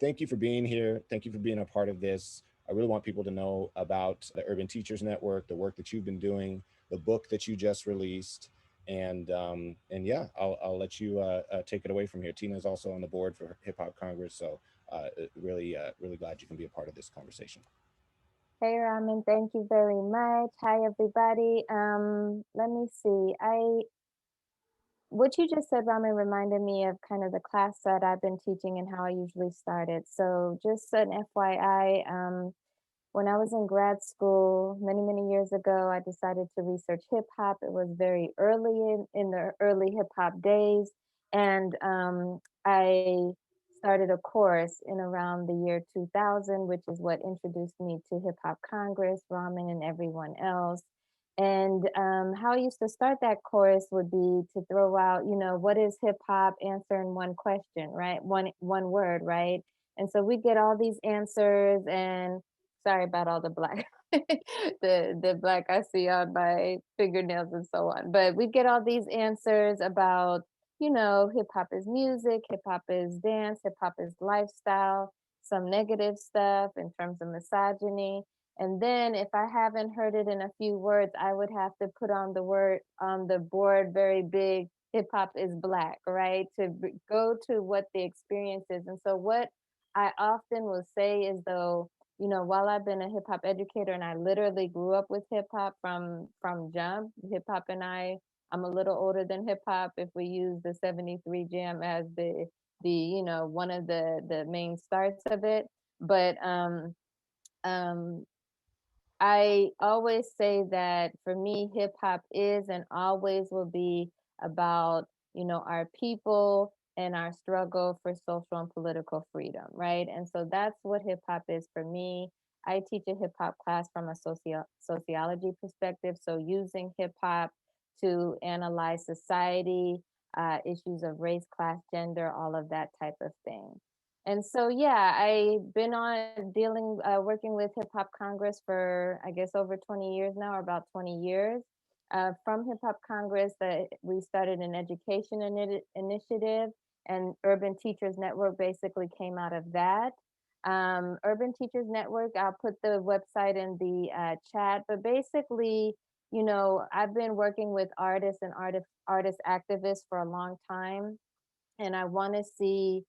thank you for being here. Thank you for being a part of this. I really want people to know about the Urban Teachers Network, the work that you've been doing, the book that you just released, and yeah, I'll let you take it away from here. Tina is also on the board for Hip Hop Congress, so really glad you can be a part of this conversation. Hey, Raman, thank you very much. Hi, everybody. Let me see. What you just said, Raman, reminded me of kind of the class that I've been teaching and how I usually started. So, just an FYI, when I was in grad school many years ago, I decided to research hip hop. It was very early in the early hip hop days. And I started a course in around the year 2000, which is what introduced me to Hip Hop Congress, Ramen, and everyone else. And how I used to start that course would be to throw out, what is hip hop? Answer in one question, right? One word, right? And so we get all these answers, and sorry about all the black, the black I see on my fingernails and so on. But we get all these answers about, hip hop is music, hip hop is dance, hip hop is lifestyle, some negative stuff in terms of misogyny. And then if I haven't heard it in a few words, I would have to put on the word on the board very big, hip hop is black, right? To go to what the experience is. And so what I often will say is though, while I've been a hip hop educator and I literally grew up with hip hop from jump, hip hop and I'm a little older than hip hop if we use the 73 jam as the one of the main starts of it. But um I always say that for me, hip hop is and always will be about, our people and our struggle for social and political freedom, right? And so that's what hip hop is for me. I teach a hip hop class from a sociology perspective. So using hip hop to analyze society, issues of race, class, gender, all of that type of thing. And so, yeah, I've been on working with Hip Hop Congress for, I guess, over 20 years now, or about 20 years. From Hip Hop Congress, we started an education initiative, and Urban Teachers Network basically came out of that. Urban Teachers Network, I'll put the website in the chat, but basically, I've been working with artists and artist activists for a long time, and I want to see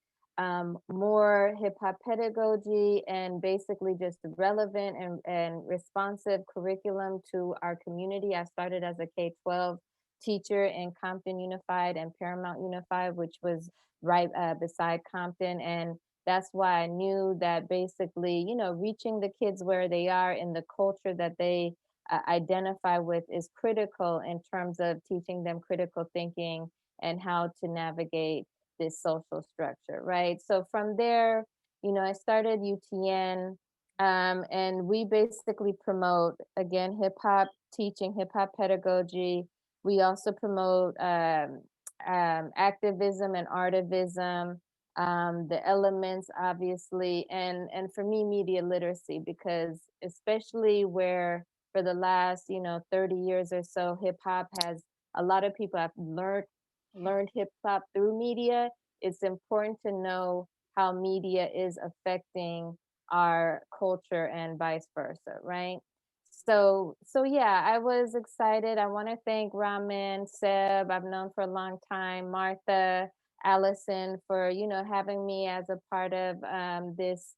more hip hop pedagogy and basically just relevant and responsive curriculum to our community. I started as a K-12 teacher in Compton Unified and Paramount Unified, which was right beside Compton. And that's why I knew that basically, reaching the kids where they are in the culture that they identify with is critical in terms of teaching them critical thinking and how to navigate this social structure, right? So from there, I started UTN, and we basically promote, again, hip hop teaching, hip hop pedagogy. We also promote activism and artivism, the elements, obviously, and for me, media literacy, because especially where for the last 30 years or so, hip hop has a lot of people have learned hip hop through media. It's important to know how media is affecting our culture and vice versa, right? So yeah, I was excited. I want to thank Ramen, Seb, I've known for a long time, Martha, Allison for having me as a part of this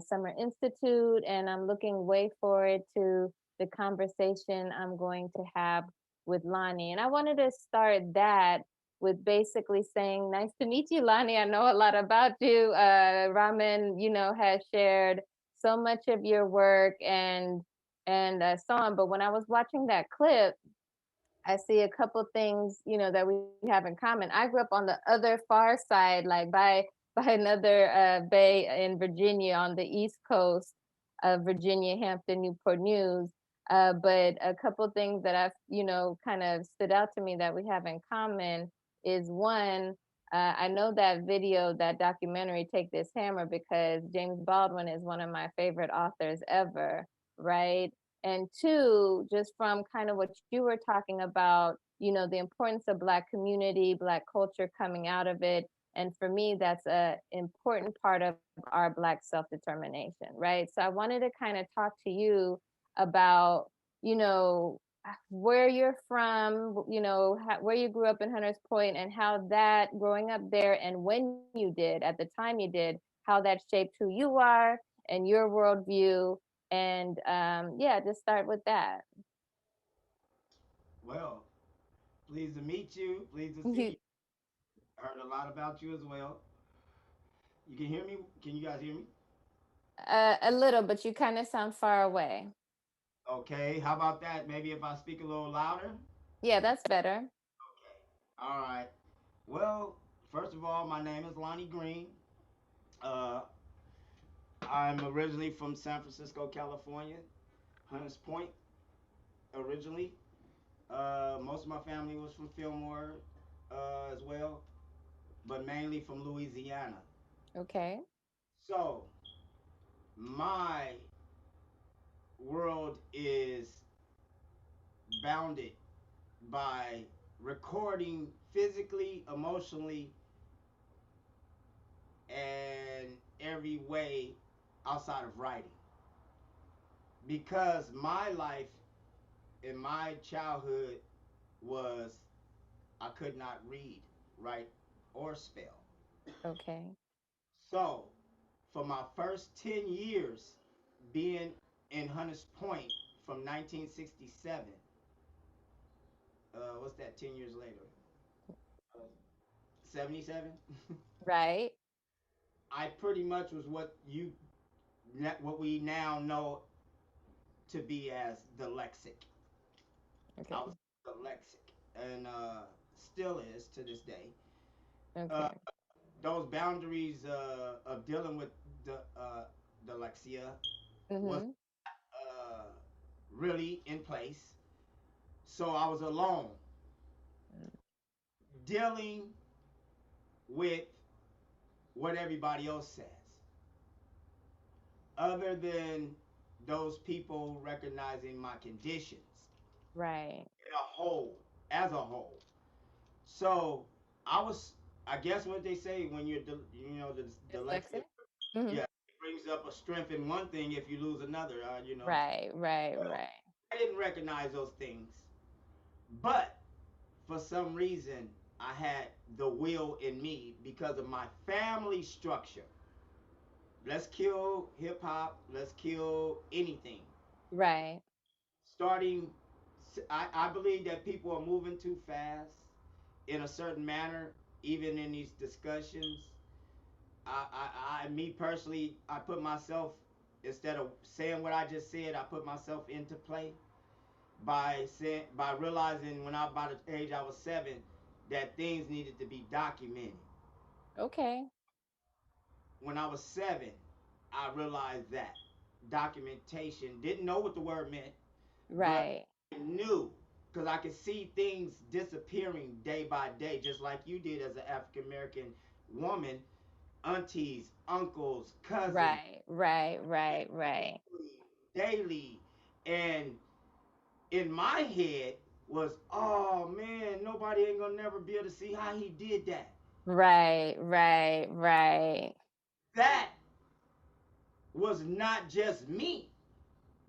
summer institute, and I'm looking way forward to the conversation I'm going to have with Lonnie. And I wanted to start that with basically saying, nice to meet you, Lonnie. I know a lot about you. Ramen, has shared so much of your work and so on. But when I was watching that clip, I see a couple things, that we have in common. I grew up on the other far side, like by another bay in Virginia on the East Coast of Virginia, Hampton, Newport News. But a couple things that I've, kind of stood out to me that we have in common is one, I know that video, that documentary, Take This Hammer, because James Baldwin is one of my favorite authors ever, right? And two, just from kind of what you were talking about, the importance of Black community, Black culture coming out of it, And for me, that's a important part of our Black self-determination, right? So I wanted to kind of talk to you about, you know, where you're from, where you grew up in Hunters Point, and how that growing up there and when you did, at the time you did, how that shaped who you are and your worldview. And yeah, just start with that. Well, pleased to meet you. Pleased to see You you. Heard a lot about you as well. You can hear me? Can you guys hear me? a little, but you kind of sound far away. Okay. How about that? Maybe if I speak a little louder? Yeah, that's better. Okay. All right. Well, first of all, my name is Lonnie Green. Uh, I'm originally from San Francisco, California, Hunters Point originally. Most of my family was from Fillmore as well, but mainly from Louisiana. Okay. So, my world is bounded by recording physically, emotionally, and every way outside of writing. Because my life in my childhood was I could not read, write, or spell. Okay. So, for my first 10 years being in Hunters Point from 1967, what's that, 10 years later? Uh, 77? Right. I pretty much was what we now know to be as the lexic. I was Okay. the lexic, and still is to this day. Uh, Okay. those boundaries of dealing with the dyslexia was Mm-hmm. uh, really in place. So I was alone, dealing with what everybody else says, other than those people recognizing my conditions Right. in a whole, as a whole. So I was, I guess what they say when the dyslexia, Dyslexic. Mm-hmm. yeah, it brings up a strength in one thing if you lose another. Right. Right. Well, Right. I didn't recognize those things, but for some reason, I had the will in me because of my family structure. Let's kill hip hop, let's kill anything. Right. Starting, I believe that people are moving too fast in a certain manner, even in these discussions. Me personally, I put myself, instead of saying what I just said, I put myself into play by realizing when I by the age I was 7 that things needed to be documented. Okay. When I was 7, I realized that documentation, didn't know what the word meant, but Right. I knew because I could see things disappearing day by day, just like you did as an African American woman, aunties, uncles, cousins, Right. Right. Right. Right. daily. And in my head was, oh man, nobody ain't gonna never be able to see how he did that. Right. Right. Right. That was not just me,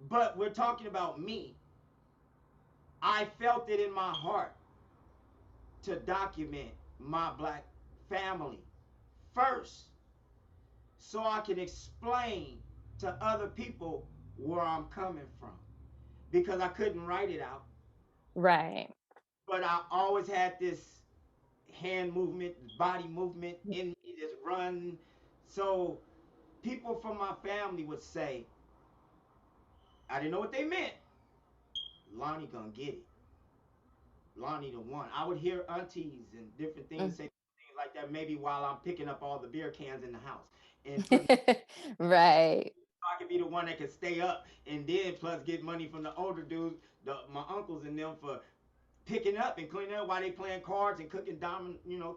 but we're talking about me. I felt it in my heart to document my black family first so I can explain to other people where I'm coming from because I couldn't write it out. Right. But I always had this hand movement, body movement in me, this run. So people from my family would say, I didn't know what they meant. Lonnie gonna get it. Lonnie the one. I would hear aunties and different things say things like that maybe while I'm picking up all the beer cans in the house and putting Right. I could be the one that could stay up and then plus get money from the older dudes, my uncles and them for picking up and cleaning up while they playing cards and cooking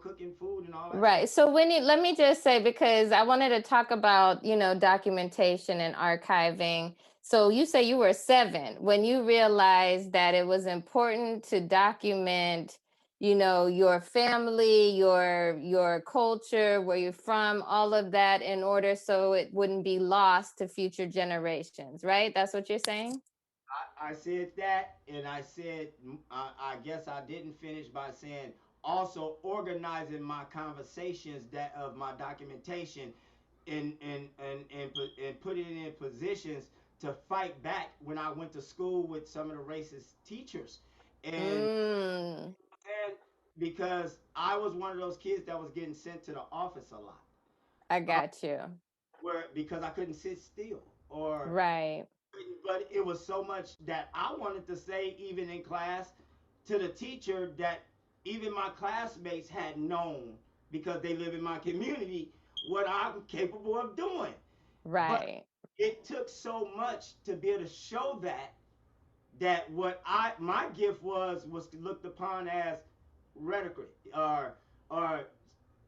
cooking food and all that stuff. Right. So when you let me just say, because I wanted to talk about, documentation and archiving. So you say you were 7 when you realized that it was important to document your family, your culture, where you're from, all of that, in order so it wouldn't be lost to future generations, right? That's what you're saying? I said that, and I said, I guess I didn't finish by saying also organizing my conversations, that of my documentation, and put it in positions to fight back when I went to school with some of the racist teachers, and Mm, and because I was one of those kids that was getting sent to the office a lot, I uh, got you. where because I couldn't sit still, or Right, but it was so much that I wanted to say, even in class, to the teacher, that even my classmates had known, because they live in my community, what I'm capable of doing. But right, it took so much to be able to show that what I my gift was looked upon as rhetoric, or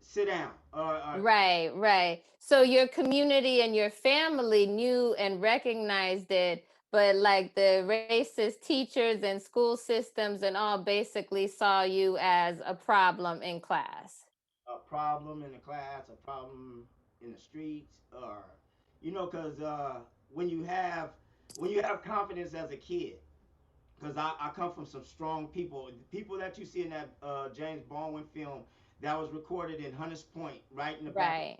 sit down, or right. So your community and your family knew and recognized it, but like the racist teachers and school systems and all basically saw you as a problem in class. a problem in the class, a problem in the streets, or because when you have confidence as a kid, because I come from some strong people, people that you see in that James Baldwin film that was recorded in Hunters Point, right Right,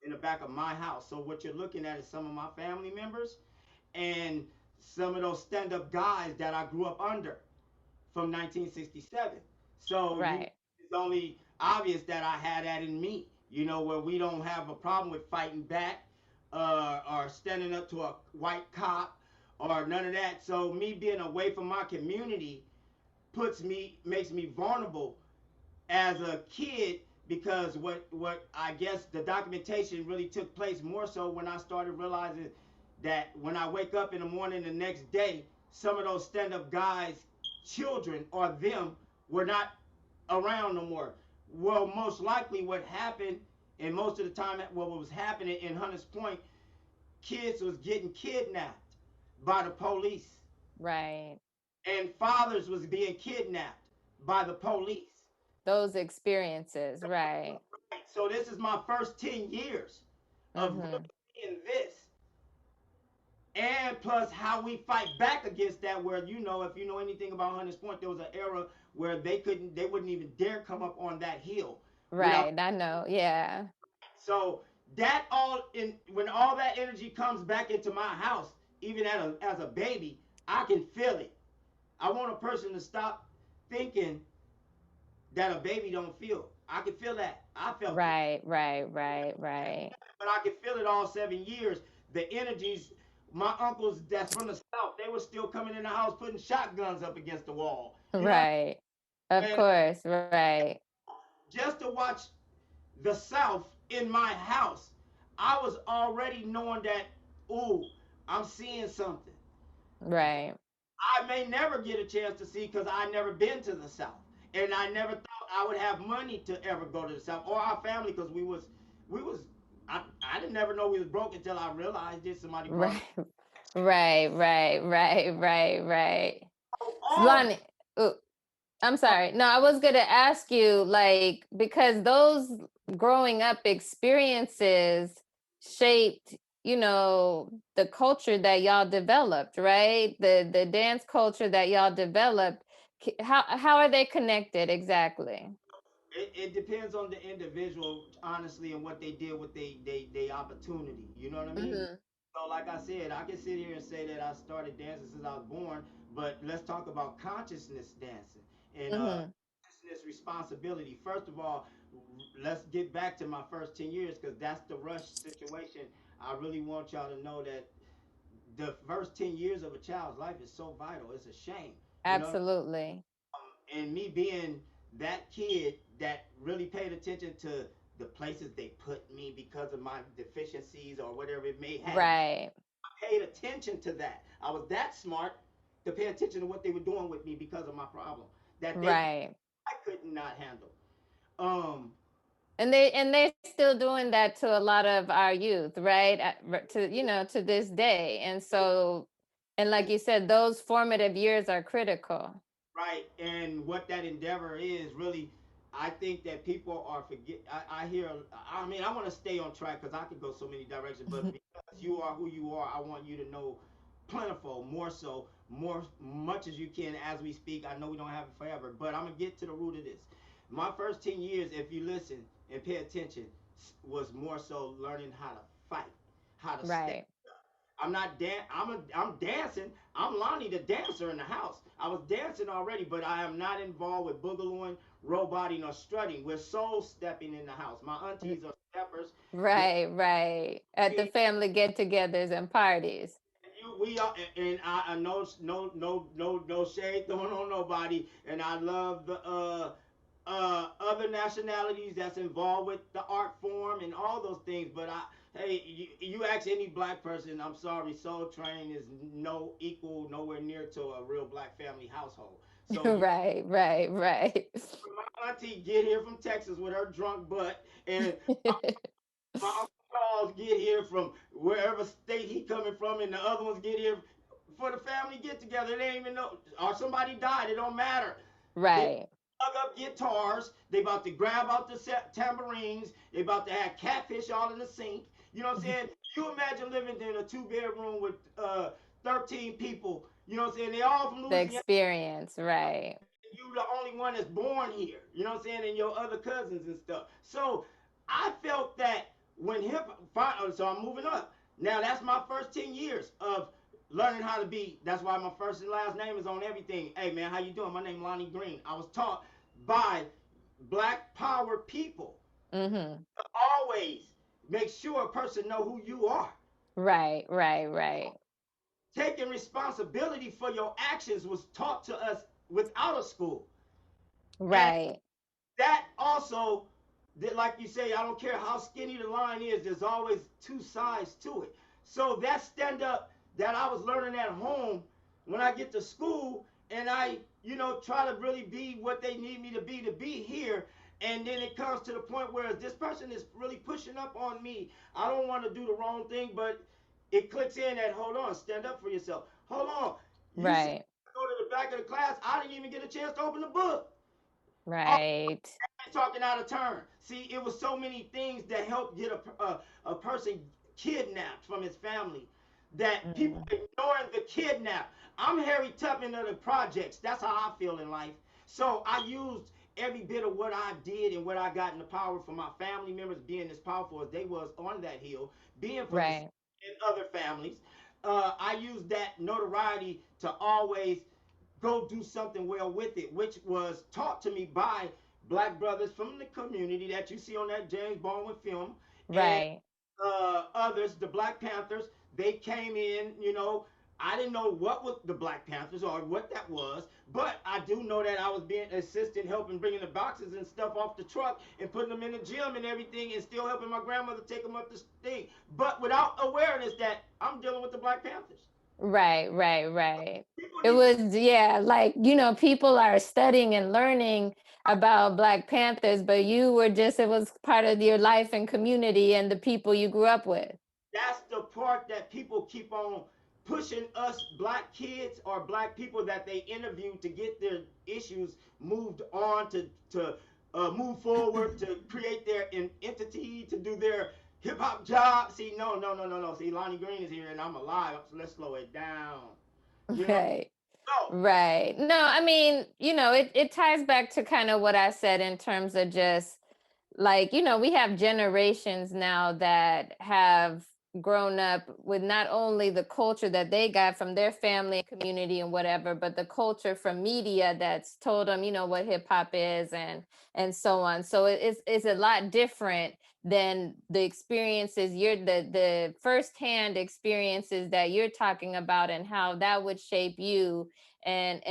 in the back of my house. So what you're looking at is some of my family members and some of those stand-up guys that I grew up under from 1967. So right, it's only obvious that I had that in me. Where we don't have a problem with fighting back, or standing up to a white cop, or none of that. So me being away from my community makes me vulnerable as a kid, because what I guess the documentation really took place more so when I started realizing that when I wake up in the morning the next day, some of those stand-up guys, children or them, were not around no more. Well, most likely what happened, and most of the time what was happening in Hunters Point, kids was getting kidnapped by the police, right. and fathers was being kidnapped by the police. Those experiences, right. So this is my first 10 years of really Mm-hmm. seeing this, and plus how we fight back against that, where if you know anything about Hunters Point, there was an era where they wouldn't even dare come up on that hill without. Right, I know. Yeah. So that all in when all that energy comes back into my house, even as a baby, I can feel it. I want a person to stop thinking that a baby don't feel. I can feel that. I felt it. Right. But I could feel it all 7 years. The energies, my uncles that's from the South, they were still coming in the house putting shotguns up against the wall. Right. Of And course, right. just to watch the South in my house, I was already knowing that, ooh, I'm seeing something. Right. I may never get a chance to see, because I never been to the South, and I never thought I would have money to ever go to the South, or our family, because we was I didn't never know we was broke until I realized it. Somebody brought me. Right. Right. All Lonnie, ooh, I'm sorry. No, I was going to ask you, like, because those growing up experiences shaped, the culture that y'all developed, right? The dance culture that y'all developed. How are they connected exactly? it depends on the individual, honestly, and what they did with they opportunity. You know what I mean? Mm-hmm. So, like I said, I can sit here and say that I started dancing since I was born, but let's talk about consciousness dancing and Mm-hmm. consciousness responsibility. First of all, let's get back to my first 10 years, because that's the rush situation. I really want y'all to know that the first 10 years of a child's life is so vital. It's a shame, you know. Absolutely. And me being that kid that really paid attention to the places they put me because of my deficiencies or whatever it may have, Right. I paid attention to that. I was that smart to pay attention to what they were doing with me because of my problem that Right. I could not handle. Um, And they're still doing that to a lot of our youth, right? To to this day. And so, and like you said, those formative years are critical. Right, and what that endeavor is really, I think that people are forget. I hear. I mean, I want to stay on track because I could go so many directions. But because you are who you are, I want you to know plentiful, more so, more much as you can as we speak. I know we don't have it forever, but I'm gonna get to the root of this. My first 10 years, if you listen and pay attention, was more so learning how to fight, how to stand. Right. I'm not I'm dancing. I'm Lonnie the dancer in the house. I was dancing already, but I am not involved with boogalooing, roboting, or strutting. We're soul stepping in the house. My aunties are steppers. They Right, right. At the family get-togethers and parties. we are, and I no shade thrown on nobody, and I love the other nationalities that's involved with the art form and all those things. But hey, you ask any black person, I'm sorry, Soul Train is no equal, nowhere near to a real black family household. So you, Right, right, right. my auntie get here from Texas with her drunk butt, and my uncle Charles get here from wherever state he coming from, and the other ones get here for the family get together. They ain't even know, or somebody died. It don't matter. They Right. plug up guitars. They about to grab out the tambourines. They about to have catfish all in the sink. You know what I'm saying? You imagine living in a two-bedroom with 13 people. You know what I'm saying? They all from The Louisiana. experience, right. You the only one that's born here. You know what I'm saying? And your other cousins and stuff. So I felt that when hip so I'm moving up. Now that's my first 10 years of learning how to be. That's why my first and last name is on everything. Hey man, how you doing? My name Lonnie Green. I was taught by black power people Mm-hmm. to always make sure a person know who you are. Right, right, right. Taking responsibility for your actions was taught to us without a school. And Right. that also, that like you say, I don't care how skinny the line is, there's always two sides to it. So that stand up that I was learning at home, when I get to school and I, try to really be what they need me to be here. And then it comes to the point where this person is really pushing up on me. I don't want to do the wrong thing, but it clicks in that, hold on, stand up for yourself. Hold on. You said Right. go to the back of the class. I didn't even get a chance to open the book. Right. Talking out of turn. See, it was so many things that helped get a person kidnapped from his family that people Mm. ignoring the kidnap. I'm Harry Tubman of the projects. That's how I feel in life. So I used every bit of what I did and what I got in the power for my family members being as powerful as they was on that hill, being from the Right. and other families. I used that notoriety to always go do something well with it, which was taught to me by black brothers from the community that you see on that James Baldwin film, and Right. others, the Black Panthers. They came in, I didn't know what was the Black Panthers or what that was, but I do know that I was being assistant, helping bringing the boxes and stuff off the truck and putting them in the gym and everything, and still helping my grandmother take them up the thing, but without awareness that I'm dealing with the Black Panthers. Right, right, right. People It need to. was, yeah, like, people are studying and learning about Black Panthers, but you were just, it was part of your life and community and the people you grew up with. That's the part that people keep on pushing us black kids or black people that they interview to get their issues moved on to move forward to create their entity to do their hip hop job. See, no, no, no, no, no. See, Lonnie Green is here and I'm alive. So let's slow it down. You know. Right. So Right. No, I mean, it ties back to kind of what I said in terms of just like, we have generations now that have grown up with not only the culture that they got from their family and community and whatever, but the culture from media that's told them, what hip hop is and so on. So it's a lot different than the experiences the firsthand experiences that you're talking about and how that would shape you and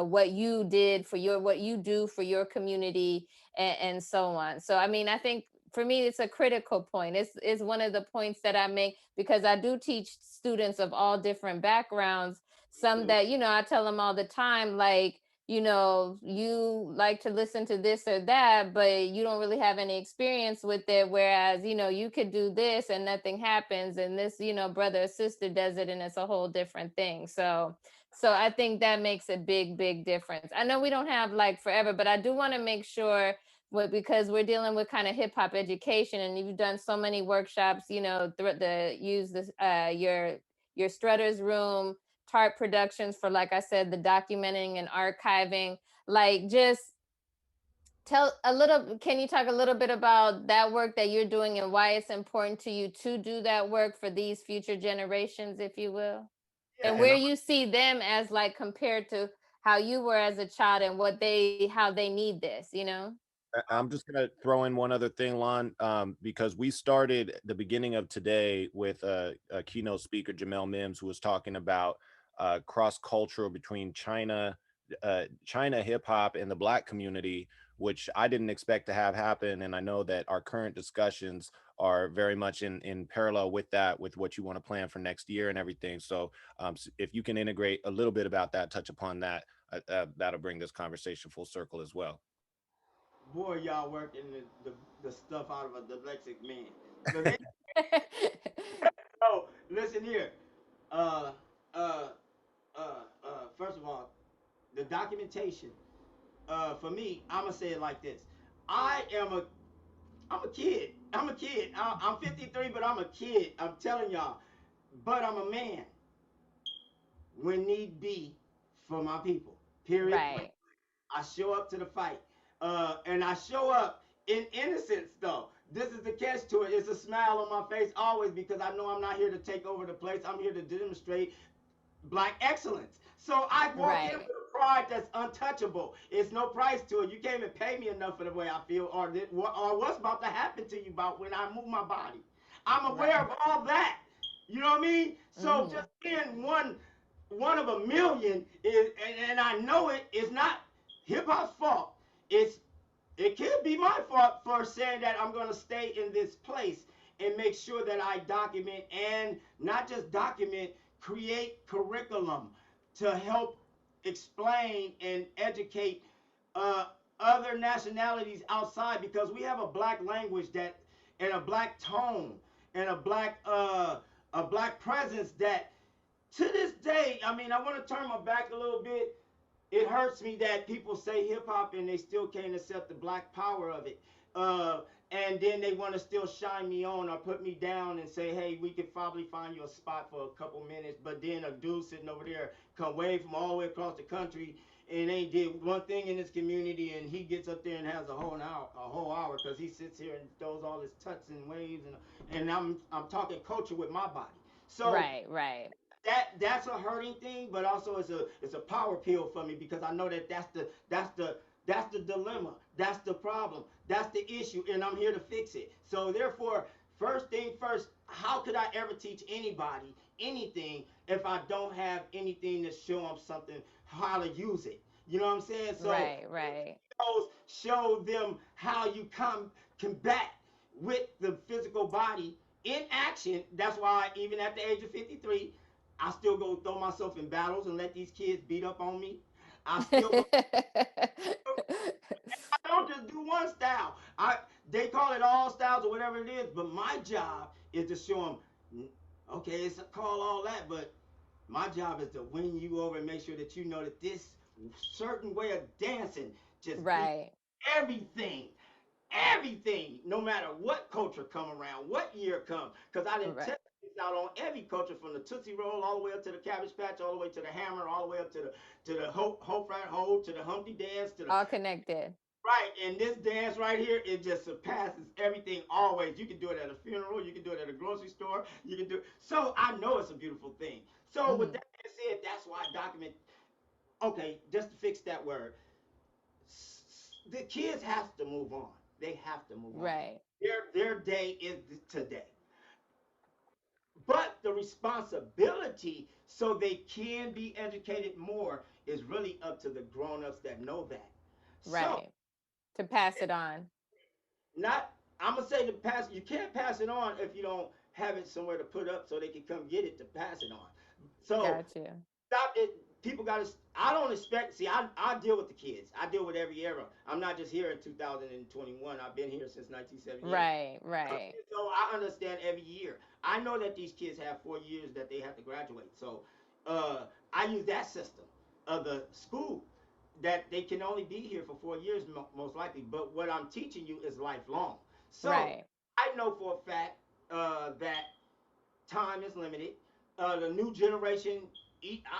what you did for what you do for your community and so on. So I mean, I think for me it's a critical point. It's one of the points that I make because I do teach students of all different backgrounds. Some that I tell them all the time, like, you like to listen to this or that, but you don't really have any experience with it. Whereas, you could do this and nothing happens. And this, brother or sister does it and it's a whole different thing. So So I think that makes a big difference. I know we don't have like forever, but I do want to make sure because we're dealing with kind of hip hop education, and you've done so many workshops, you know, the use this your Strutter's room, Tart Productions for, like I said, the documenting and archiving. Like, just tell a little, can you talk a little bit about that work that you're doing and why it's important to you to do that work for these future generations, if you will? Yeah, And and where you see them as, like, compared to how you were as a child, and how they need this, you know? I'm just gonna throw in one other thing, Lon, because we started the beginning of today with a keynote speaker, Jamel Mims, who was talking about cross cultural between China hip hop and the Black community, which I didn't expect to have happen, and I know that our current discussions are very much in parallel with that, with what you want to plan for next year and everything. So, if you can integrate a little bit about that, touch upon that, that'll bring this conversation full circle as well. Boy, y'all working the stuff out of a dyslexic man. But hey, oh, listen here. Uh, uh, First of all, the documentation. For me, I'm gonna say it like this. I am a, I'm a kid. I'm a kid. I'm 53, but I'm a kid. I'm telling y'all. But I'm a man when need be for my people. Period. Right. I show up to the fight. And I show up in innocence, though. This is the catch to it. It's a smile on my face always because I know I'm not here to take over the place. I'm here to demonstrate Black excellence. So I walk in with Right. a pride that's untouchable. It's no price to it. You can't even pay me enough for the way I feel, or what's about to happen to you about when I move my body. I'm aware Right. of all that. You know what I mean? So Mhm. just being one of a million is, and I know it is not hip hop's fault. It's it could be my fault for saying that I'm going to stay in this place and make sure that I document, and not just document, create curriculum to help explain and educate uh, other nationalities outside, because we have a Black language that, and a Black tone, and a Black presence that to this day, I mean, I want to turn my back a little bit. It hurts me that people say hip hop and they still can't accept the Black power of it. And then they want to still shine me on or put me down and say, hey, we could probably find you a spot for a couple minutes. But then a dude sitting over there come way from all the way across the country and ain't did one thing in this community, and he gets up there and has a whole hour because he sits here and throws all his tuts and waves, and I'm talking culture with my body. So Right. Right. that's a hurting thing, but also it's a power pill for me because I know that that's the dilemma, that's the problem, that's the issue, and I'm here to fix it. So therefore, first thing first, how could I ever teach anybody anything if I don't have anything to show them something how to use it? You know what I'm saying? So Right. Right. show them how you combat with the physical body in action. That's why even at the age of 53, I still go throw myself in battles and let these kids beat up on me. I still go. I don't just do one style. They call it all styles or whatever it is, but my job is to show them. Okay, it's called all that, but my job is to win you over and make sure that you know that this certain way of dancing just beats Right. everything. Everything, no matter what culture come around, what year come, because I didn't Right. test this out on every culture, from the Tootsie Roll all the way up to the Cabbage Patch, all the way to the Hammer, all the way up to the Hope Right Hold, to the Humpty Dance, to the All connected. right. And this dance right here, it just surpasses everything always. You can do it at a funeral, you can do it at a grocery store, you can do it. So I know it's a beautiful thing. So with Mhm. that being said, that's why I document. Okay, just to fix that word, the kids have to move on. They have to move on. Right. Their day is today. But the responsibility so they can be educated more is really up to the grown-ups that know that. So Right. To pass it on. not I'm gonna say the pass you can't pass it on if you don't have it somewhere to put up so they can come get it to pass it on. So Got you. stop it. People got to. I don't expect. See, I deal with the kids. I deal with every era. I'm not just here in 2021. I've been here since 1978. Right. Right. So I understand every year. I know that these kids have 4 years that they have to graduate. So I use that system of the school that they can only be here for 4 years most likely. But what I'm teaching you is lifelong. So Right. I know for a fact that time is limited. The new generation,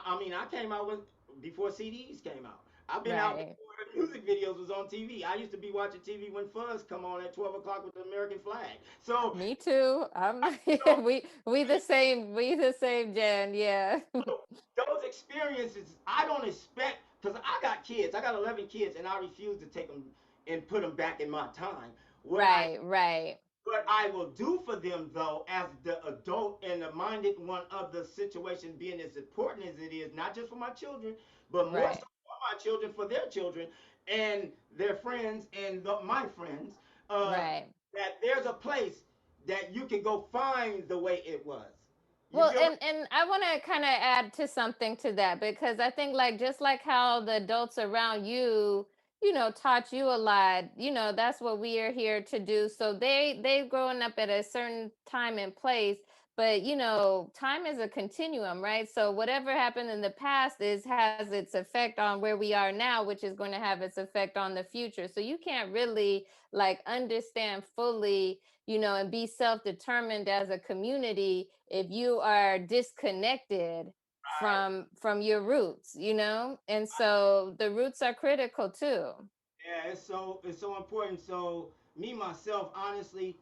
I mean, I came out with before CDs came out. I've been out Right. before the music videos was on TV. I used to be watching TV when Fuzz come on at 12 o'clock with the American flag. So, Me too. so, We the same gen. Yeah. so those experiences, I don't expect because I got kids. I got 11 kids, and I refuse to take them and put them back in my time. What I Right. Right. What I will do for them, though, as the adult and the minded one of the situation, being as important as it is, not just for my children, but more so Right. for my children, for their children and their friends and my friends, Right. that there's a place that you can go find the way it was. You Well, feel me? and I want to kind of add to something to that, because I think, like, just like how the adults around you, taught you a lot, that's what we are here to do. So they've grown up at a certain time and place, but time is a continuum, right? So whatever happened in the past has its effect on where we are now, which is going to have its effect on the future. So you can't really like understand fully, and be self-determined as a community if you are disconnected Right. from your roots, and so the roots are critical too. Yeah, it's so important. So me myself, honestly,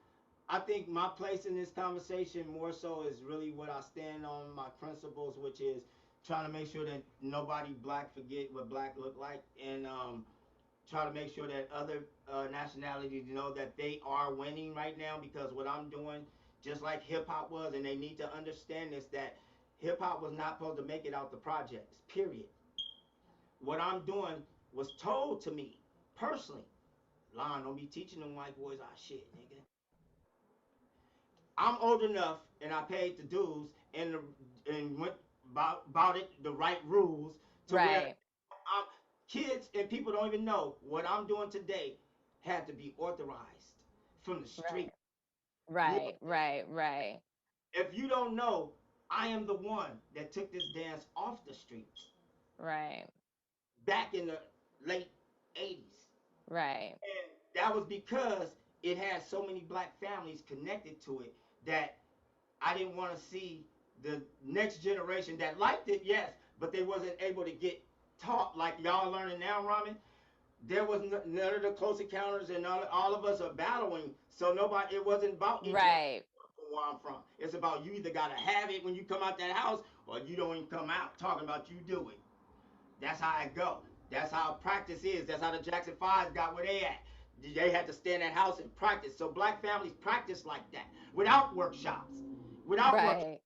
I think my place in this conversation more so is really what I stand on, my principles, which is trying to make sure that nobody black forget what black look like, and try to make sure that other nationalities know that they are winning right now, because what I'm doing, just like hip hop was, and they need to understand this, that hip hop was not supposed to make it out the projects. Period. What I'm doing was told to me personally. Lon, don't be teaching them white boys our shit, nigga. I'm old enough and I paid the dues and went about it the right rules to where Right. I'm, kids and people don't even know what I'm doing today had to be authorized from the street. Right. You know, Right. Right. Right. if you don't know, I am the one that took this dance off the streets Right. back in the late 80s. Right. And that was because it had so many black families connected to it that I didn't want to see the next generation that liked it, yes, but they wasn't able to get taught like y'all learning now, Ramen. There was none of the close encounters, and all of us are battling. So nobody, it wasn't about intellectual Right. where I'm from. It's about you either gotta have it when you come out that house, or you don't even come out talking about you do it. That's how it go. That's how practice is. That's how the Jackson Fives got where they at. They had to stay in that house and practice. So black families practice like that without workshops, without work. Right.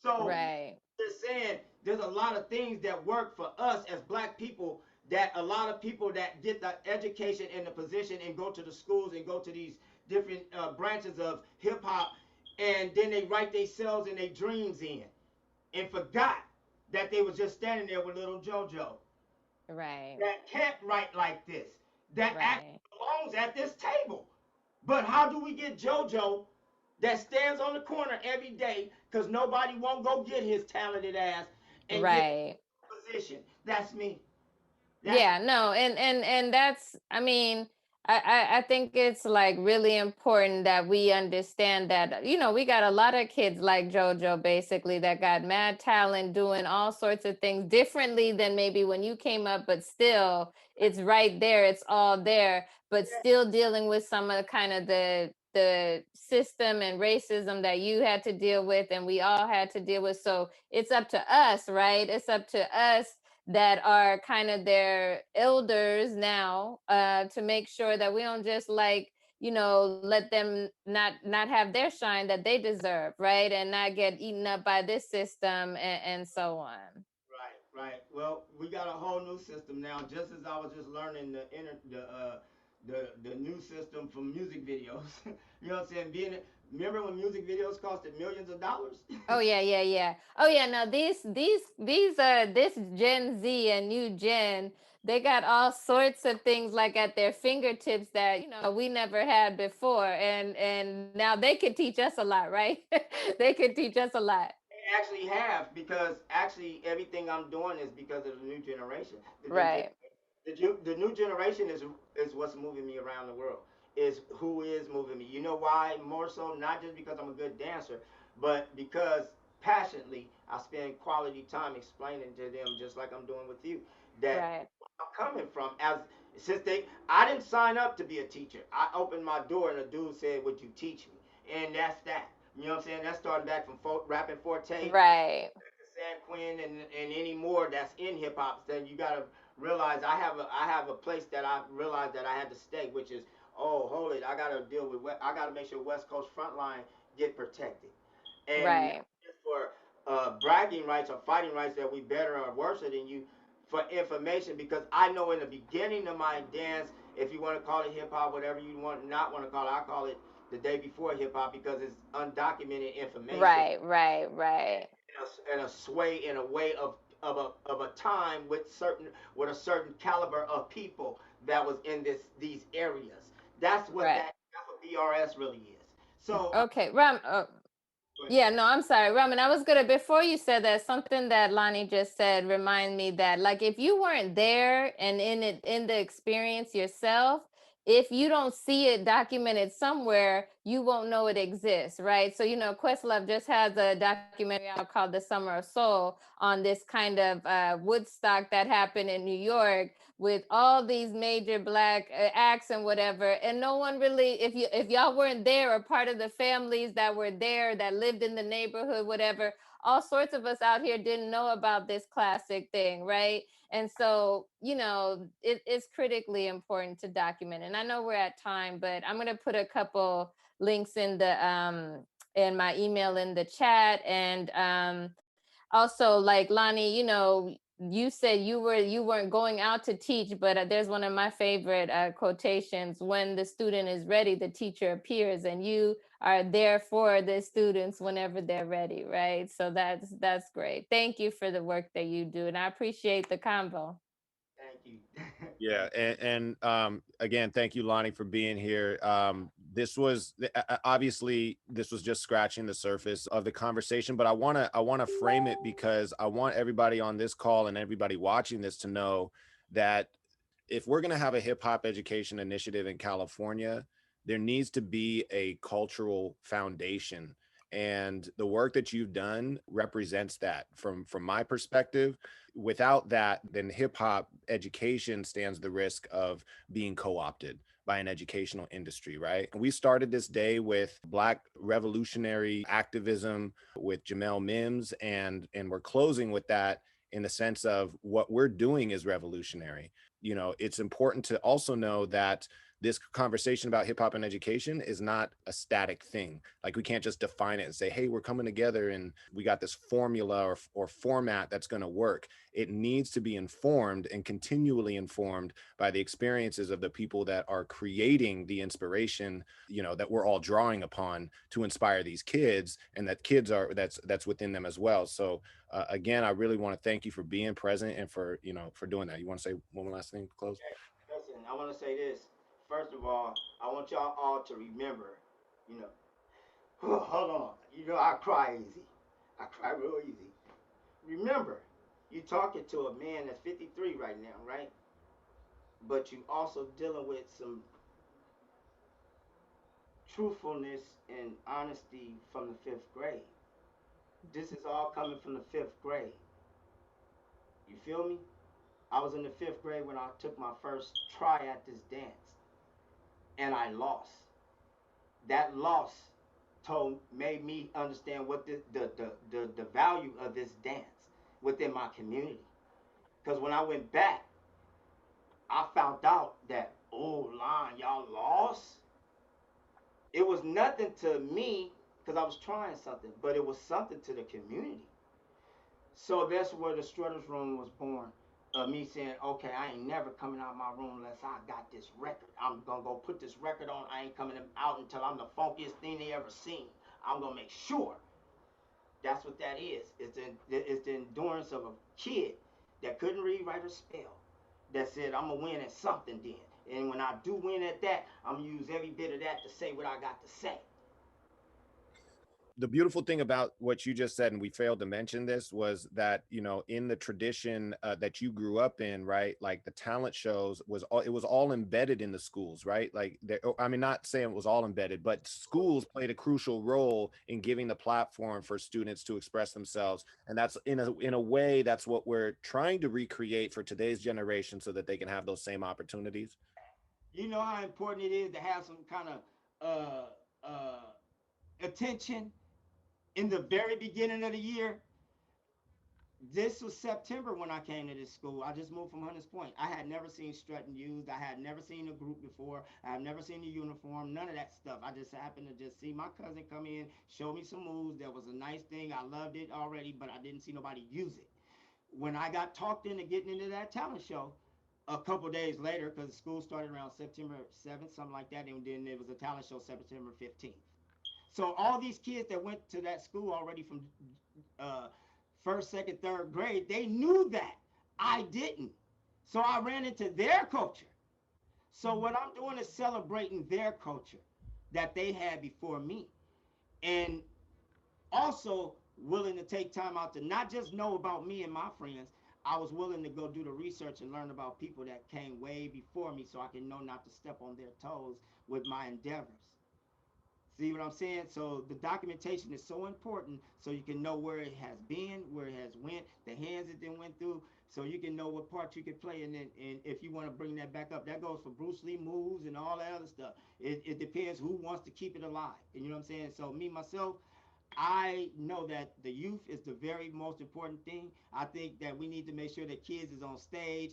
So Right. just saying, there's a lot of things that work for us as black people that a lot of people that get the education and the position and go to the schools and go to these different branches of hip hop, and then they write themselves and their dreams in and forgot that they was just standing there with little JoJo Right. that can't write like this, that actually Right. belongs at this table. But how do we get JoJo that stands on the corner every day because nobody won't go get his talented ass and get Right. a position? That's me. That's Yeah, no, and that's, I mean, I think it's like really important that we understand that, we got a lot of kids like JoJo basically that got mad talent doing all sorts of things differently than maybe when you came up, but still it's right there, it's all there, but still dealing with some of kind of the system and racism that you had to deal with and we all had to deal with. So it's up to us, right? It's up to us that are kind of their elders now, to make sure that we don't just like, let them not have their shine that they deserve, right, and not get eaten up by this system, and so on. right, right. Well, we got a whole new system now. Just as I was just learning the new system for music videos. You know what I'm saying? Remember when music videos costed millions of dollars? Oh yeah, yeah, yeah. Oh yeah, no, these this Gen Z and new Gen, they got all sorts of things like at their fingertips that, we never had before. And now they could teach us a lot, right? They could teach us a lot. actually have, because actually everything I'm doing is because of the new generation. Right. The new generation is what's moving me around the world. Is who is moving me. You know why? More so, not just because I'm a good dancer, but because passionately I spend quality time explaining to them, just like I'm doing with you, that Right. I'm coming from. As since I didn't sign up to be a teacher. I opened my door and a dude said, "Would you teach me?" And that's that. You know what I'm saying? That started back from rapping Forte, Right. San Quinn, and any more that's in hip hop. Then you gotta realize I have a place that I realized that I had to stay, which is, oh, hold it, I gotta deal with, I gotta make sure West Coast Frontline get protected, and not Right. just for bragging rights or fighting rights that we better or worse than you, for information, because I know in the beginning of my dance, if you want to call it hip hop, whatever you want not want to call it, I call it the day before hip hop, because it's undocumented information Right. Right. Right. and a sway in a way of a time with a certain caliber of people that was in these areas. Right. That's what BRS really is. So Okay. Ram. Yeah, no, I'm sorry, Raman. I was gonna, before you said that, something that Lonnie just said remind me that, like, if you weren't there and in it, in the experience yourself, if you don't see it documented somewhere, you won't know it exists, right? So, Questlove just has a documentary out called The Summer of Soul on this kind of Woodstock that happened in New York with all these major black acts and whatever, and no one really, if y'all weren't there or part of the families that were there that lived in the neighborhood, whatever, all sorts of us out here didn't know about this classic thing, right? And so, it's critically important to document. And I know we're at time, but I'm going to put a couple links in my email in the chat. And also, like, Lonnie, you said you weren't going out to teach, but there's one of my favorite quotations: when the student is ready, the teacher appears, and you are there for the students whenever they're ready, right? So that's great. Thank you for the work that you do, and I appreciate the convo. thank you. Yeah, and again, thank you, Lonnie, for being here. This was obviously this was just scratching the surface of the conversation, but I want to frame it because I want everybody on this call and everybody watching this to know that if we're going to have a hip hop education initiative in California, there needs to be a cultural foundation. And the work that you've done represents that from my perspective. Without that, then hip hop education stands the risk of being co-opted by an educational industry, right? We started this day with Black revolutionary activism with Jamel Mims, and we're closing with that in the sense of what we're doing is revolutionary. It's important to also know that this conversation about hip hop and education is not a static thing. Like, we can't just define it and say, hey, we're coming together and we got this formula or format that's going to work. It needs to be informed and continually informed by the experiences of the people that are creating the inspiration, that we're all drawing upon to inspire these kids, and that kids are that's within them as well. So again, I really want to thank you for being present and for doing that. You want to say one last thing to close? Listen, I want to say this. First of all, I want y'all all to remember, you know, hold on. I cry easy. I cry real easy. Remember, you talking to a man that's 53 right now, right? But you also dealing with some truthfulness and honesty from the fifth grade. This is all coming from the fifth grade. You feel me? I was in the fifth grade when I took my first try at this dance, and I lost. That loss made me understand what the value of this dance within my community. Because when I went back, I found out that, oh, line, y'all lost. It was nothing to me because I was trying something, but it was something to the community. So that's where the Strutter's Room was born. Me saying, okay, I ain't never coming out of my room unless I got this record. I'm gonna go put this record on. I ain't coming out until I'm the funkiest thing they ever seen. I'm gonna make sure. That's what that is. It's the endurance of a kid that couldn't read, write, or spell. That said, I'm gonna win at something then. And when I do win at that, I'm gonna use every bit of that to say what I got to say. the beautiful thing about what you just said, and we failed to mention this, was that, you know, in the tradition that you grew up in, right, like the talent shows was all, it was all embedded in the schools, right? Like I mean, not saying it was all embedded, but schools played a crucial role in giving the platform for students to express themselves. And that's in a way, that's what we're trying to recreate for today's generation so that they can have those same opportunities. You know how important it is to have some kind of attention in the very beginning of the year. This was September when I came to this school. I just moved from Hunters Point. I had never seen strutting used. I had never seen a group before. I had never seen a uniform, none of that stuff. I just happened to just see my cousin come in, show me some moves. That was a nice thing. I loved it already, but I didn't see nobody use it. When I got talked into getting into that talent show, a couple days later, because school started around September 7th, something like that, and then it was a talent show September 15th. So all these kids that went to that school already from uh, first, second, third grade, they knew that. I didn't. So I ran into their culture. So what I'm doing is celebrating their culture that they had before me. And also willing to take time out to not just know about me and my friends. I was willing to go do the research and learn about people that came way before me so I can know not to step on their toes with my endeavors. See what I'm saying? So the documentation is so important so you can know where it has been, where it has went, the hands it then went through, so you can know what part you can play. And then, and if you want to bring that back up, that goes for Bruce Lee moves and all that other stuff. It depends who wants to keep it alive. And you know what I'm saying? So me myself, I know that the youth is the very most important thing. I think that we need to make sure that kids is on stage,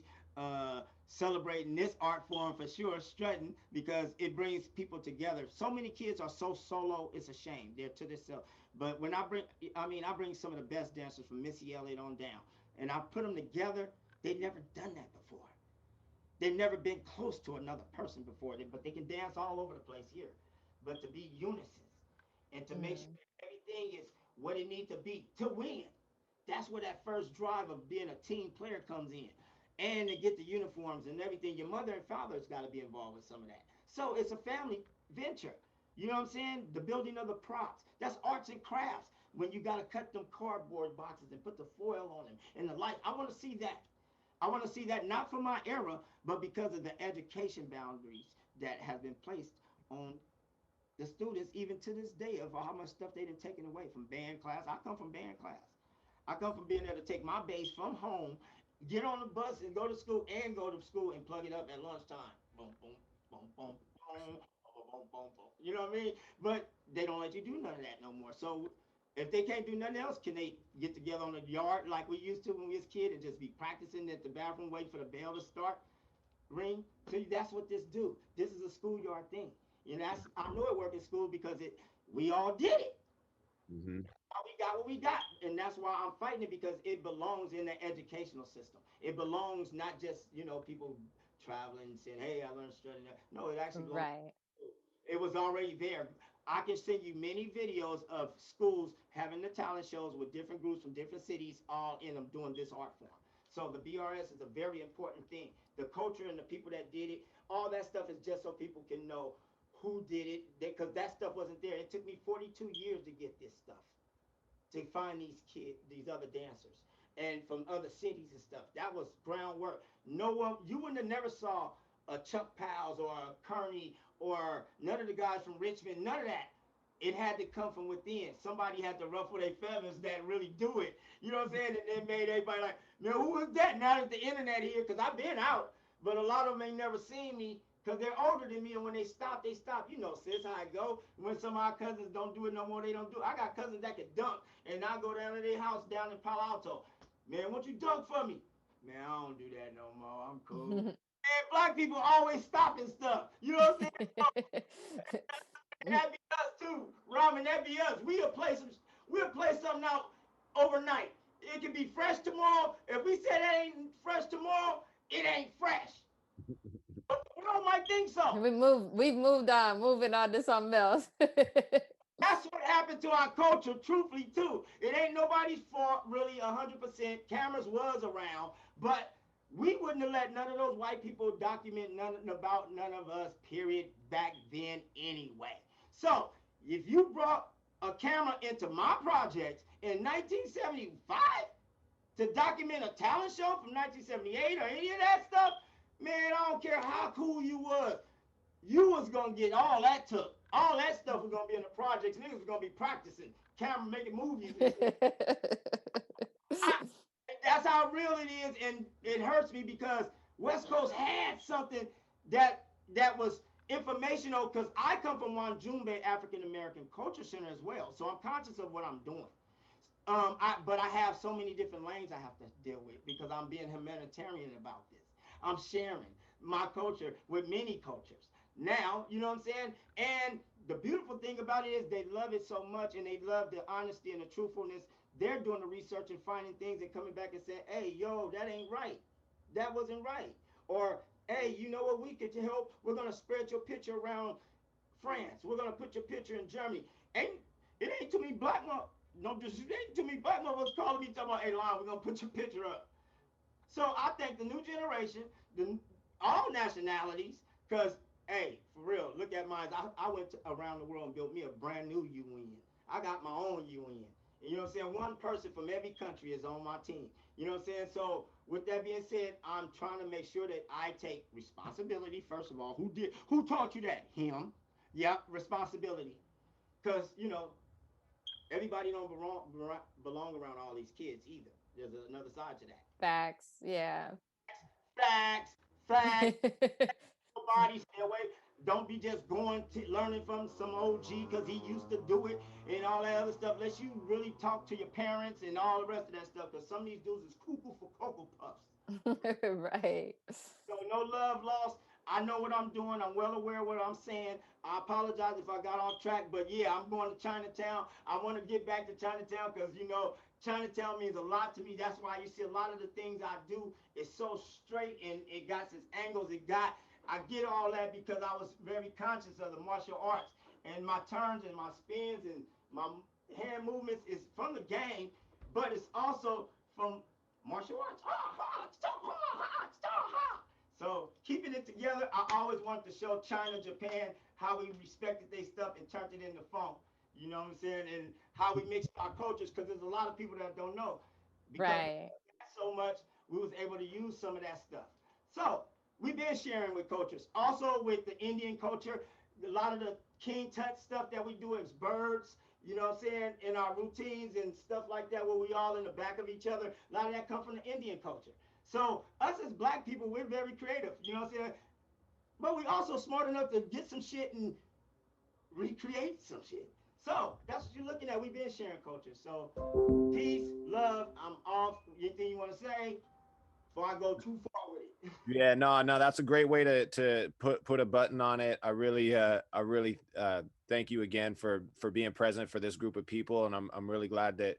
celebrating this art form for sure, strutting, because it brings people together. So many kids are so solo, it's a shame. They're to themselves. But when I bring some of the best dancers from Missy Elliott on down, and I put them together. They've never done that before. They've never been close to another person before, but they can dance all over the place here. But to be unison and to make sure Mm. everything is what it needs to be to win. That's where that first drive of being a team player comes in. And to get the uniforms and everything, your mother and father's got to be involved with some of that. So it's a family venture. You know what I'm saying? The building of the props. That's arts and crafts. When you got to cut them cardboard boxes and put the foil on them and the light. I want to see that. I want to see that not for my era, but because of the education boundaries that have been placed on the students even to this day of how much stuff they done taken away from band class. I come from band class. I come from being able to take my bass from home, get on the bus and go to school and go to school and plug it up at lunchtime. Boom, boom, boom, boom, boom, boom, boom, boom, boom. You know what I mean? But they don't let you do none of that no more. So if they can't do nothing else, can they get together on the yard like we used to when we was kids and just be practicing at the bathroom waiting for the bell to start? Ring. See, that's what this do. This is a schoolyard thing. And that's I know it worked in school because it we all did it. Mm-hmm. We got what we got. And that's why I'm fighting it because it belongs in the educational system. It belongs not just, people traveling and saying, hey, I learned strutting. No, it actually belongs. Right. It was already there. I can send you many videos of schools having the talent shows with different groups from different cities all in them doing this art form. So the BRS is a very important thing. The culture and the people that did it, all that stuff is just so people can know who did it because that stuff wasn't there. It took me 42 years to get this stuff, to find these kids, these other dancers, and from other cities and stuff. That was groundwork. No one, you wouldn't have never saw a Chuck Pals or a Kearney or none of the guys from Richmond. None of that. It had to come from within. Somebody had to ruffle their feathers that really do it. You know what I'm saying? And they made everybody like, man, who was that? Now that the internet here, because I've been out, but a lot of them ain't never seen me because they're older than me, and when they stop, they stop. You know, sis, how it go. When some of our cousins don't do it no more, they don't do it. I got cousins that can dunk, and I go down to their house down in Palo Alto. Man, won't you dunk for me? Man, I don't do that no more. I'm cool. And black people always stopping stuff. You know what I'm saying? That be us too, Ramen. That be us. We'll play something out overnight. It can be fresh tomorrow. If we say that ain't fresh tomorrow, it ain't fresh. You don't might think so. We've moved on, moving on to something else. That's what happened to our culture, truthfully, too. It ain't nobody's fault, really, 100%. Cameras was around, but we wouldn't have let none of those white people document nothing about none of us, period, back then anyway. So, if you brought a camera into my projects in 1975 to document a talent show from 1978 or any of that stuff, man, I don't care how cool you was. You was gonna get all that took. All that stuff was gonna be in the projects. Niggas was gonna be practicing camera making movies and shit. I, that's how real it is, and it hurts me because West Coast had something that was informational. Because I come from Wanjumbe African American Culture Center as well, so I'm conscious of what I'm doing. But I have so many different lanes I have to deal with because I'm being humanitarian about this. I'm sharing my culture with many cultures. Now, you know what I'm saying? And the beautiful thing about it is they love it so much and they love the honesty and the truthfulness. They're doing the research and finding things and coming back and saying, hey, yo, that ain't right. That wasn't right. Or, hey, you know what, we could help. We're going to spread your picture around France. We're going to put your picture in Germany. It ain't too many black no disrespect to me, black motherfuckers calling me talking about, hey, Lon, we're gonna put your picture up. So I think the new generation, all nationalities, because, hey, for real, look at mine. I went around the world and built me a brand new UN. I got my own UN. And you know what I'm saying? One person from every country is on my team. You know what I'm saying? So with that being said, I'm trying to make sure that I take responsibility, first of all. Who taught you that? Him. Yeah, responsibility. Because, you know, everybody don't belong around all these kids either. There's another side to that. Facts. Yeah. Facts, facts. Nobody stay away. Don't be just going to learning from some OG because he used to do it and all that other stuff. Unless you really talk to your parents and all the rest of that stuff. Because some of these dudes is cuckoo for cocoa puffs. Right. So no love lost. I know what I'm doing. I'm well aware of what I'm saying. I apologize if I got off track, but yeah, I'm going to Chinatown. I want to get back to Chinatown because, you know, Chinatown means a lot to me. That's why you see a lot of the things I do is so straight and it got its angles. I get all that because I was very conscious of the martial arts and my turns and my spins and my hand movements is from the game, but it's also from martial arts. So keeping it together, I always wanted to show China, Japan, how we respected their stuff and turned it into funk. You know what I'm saying? And how we mixed our cultures, because there's a lot of people that don't know. Because Right. so much, we was able to use some of that stuff. So we've been sharing with cultures. Also with the Indian culture, a lot of the King Tut stuff that we do is birds, you know what I'm saying, in our routines and stuff like that, where we all in the back of each other. A lot of that comes from the Indian culture. So us as black people, we're very creative, you know what I'm saying? But we also smart enough to get some shit and recreate some shit. So that's what you're looking at. We've been sharing culture. So peace, love. I'm off. Anything you want to say before I go too far with it? Yeah, no, that's a great way to put a button on it. I really thank you again for being present for this group of people, and I'm really glad that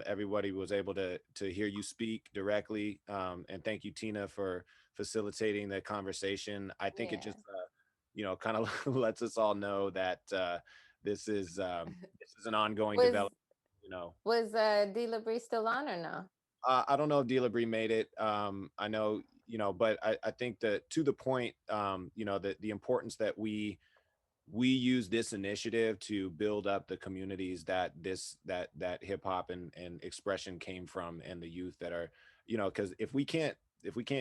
everybody was able to hear you speak directly. And thank you, Tina, for facilitating the conversation. I think it Yeah. just kind of lets us all know that this is an ongoing Was development. You know, D. Labrie still on or no? I don't know if Delabrie made it. I know, but I think that to the point, that the importance that we use this initiative to build up the communities that that hip hop and expression came from, and the youth that are, because if we can't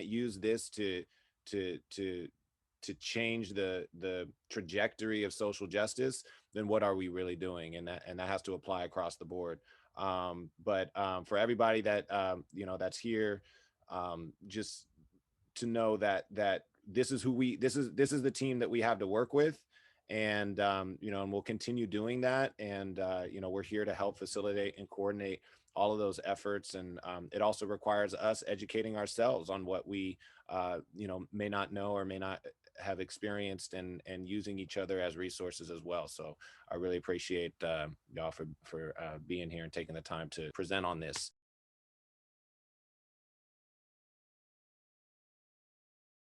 use this to to to change the trajectory of social justice, then what are we really doing? And that has to apply across the board. But for everybody that that's here, just to know that this is the team that we have to work with, and and we'll continue doing that, and we're here to help facilitate and coordinate all of those efforts. And it also requires us educating ourselves on what we may not know or may not have experienced, and using each other as resources as well. So I really appreciate y'all for being here and taking the time to present on this.